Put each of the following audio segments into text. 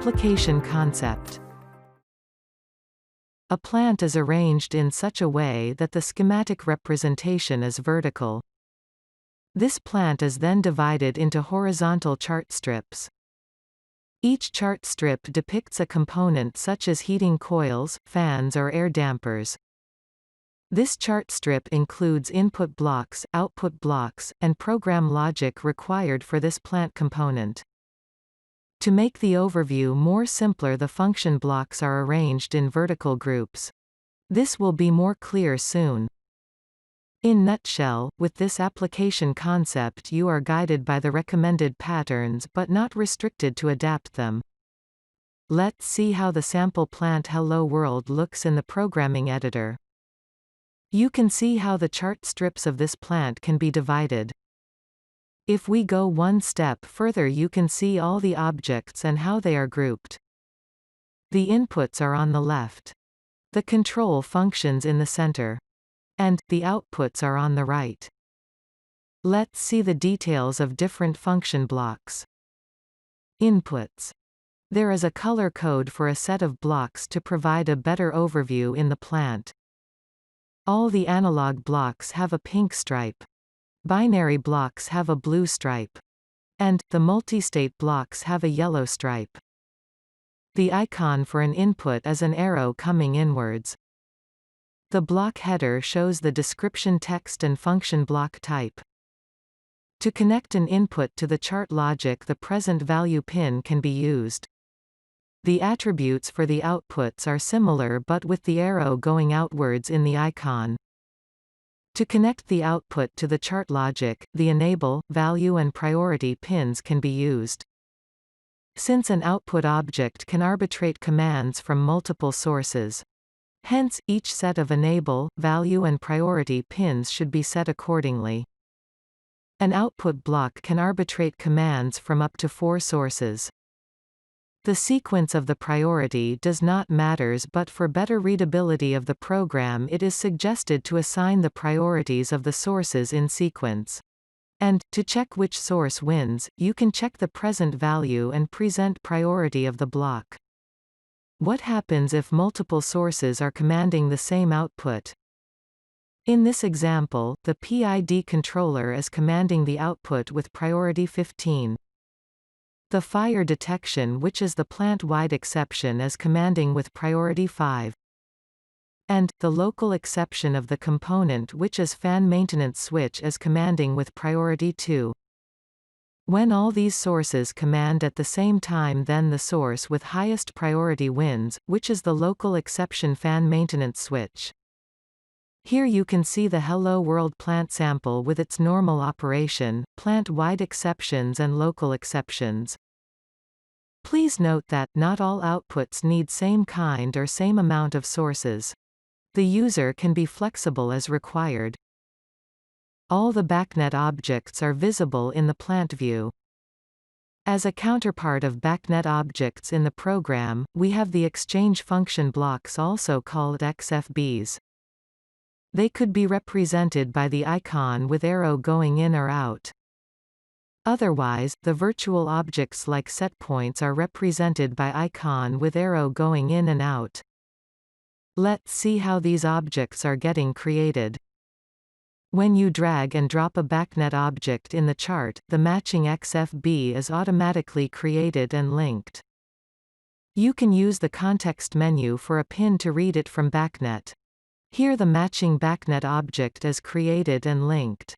Application concept. A plant is arranged in such a way that the schematic representation is vertical. This plant is then divided into horizontal chart strips. Each chart strip depicts a component such as heating coils, fans or air dampers. This chart strip includes input blocks, output blocks, and program logic required for this plant component. To make the overview more simpler, the function blocks are arranged in vertical groups. This will be more clear soon. In nutshell, with this application concept you are guided by the recommended patterns but not restricted to adapt them. Let's see how the sample plant Hello World looks in the programming editor. You can see how the chart strips of this plant can be divided. If we go one step further, you can see all the objects and how they are grouped. The inputs are on the left. The control functions in the center. And the outputs are on the right. Let's see the details of different function blocks. Inputs. There is a color code for a set of blocks to provide a better overview in the plant. All the analog blocks have a pink stripe. Binary blocks have a blue stripe. And the multistate blocks have a yellow stripe. The icon for an input is an arrow coming inwards. The block header shows the description text and function block type. To connect an input to the chart logic, the present value pin can be used. The attributes for the outputs are similar but with the arrow going outwards in the icon. To connect the output to the chart logic, the enable, value and priority pins can be used. Since an output object can arbitrate commands from multiple sources, hence, each set of enable, value and priority pins should be set accordingly. An output block can arbitrate commands from up to 4 sources. The sequence of the priority does not matters, but for better readability of the program it is suggested to assign the priorities of the sources in sequence. And, to check which source wins, you can check the present value and present priority of the block. What happens if multiple sources are commanding the same output? In this example, the PID controller is commanding the output with priority 15. The fire detection, which is the plant-wide exception, is commanding with priority 5. And, the local exception of the component, which is fan maintenance switch, is commanding with priority 2. When all these sources command at the same time, then the source with highest priority wins, which is the local exception fan maintenance switch. Here you can see the Hello World plant sample with its normal operation, plant-wide exceptions and local exceptions. Please note that, not all outputs need same kind or same amount of sources. The user can be flexible as required. All the BACnet objects are visible in the plant view. As a counterpart of BACnet objects in the program, we have the exchange function blocks, also called XFBs. They could be represented by the icon with arrow going in or out. Otherwise, the virtual objects like setpoints are represented by icon with arrow going in and out. Let's see how these objects are getting created. When you drag and drop a BACnet object in the chart, the matching XFB is automatically created and linked. You can use the context menu for a pin to read it from BACnet. Here the matching BACnet object is created and linked.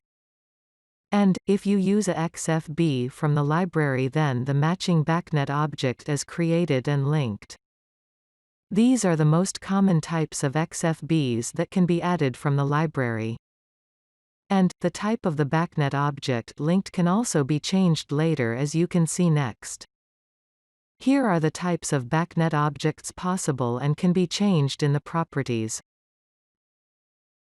And, if you use a XFB from the library, then the matching BACnet object is created and linked. These are the most common types of XFBs that can be added from the library. And, the type of the BACnet object linked can also be changed later, as you can see next. Here are the types of BACnet objects possible and can be changed in the properties.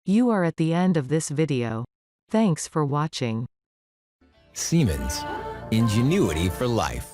You are at the end of this video. Thanks for watching. Siemens. Ingenuity for life.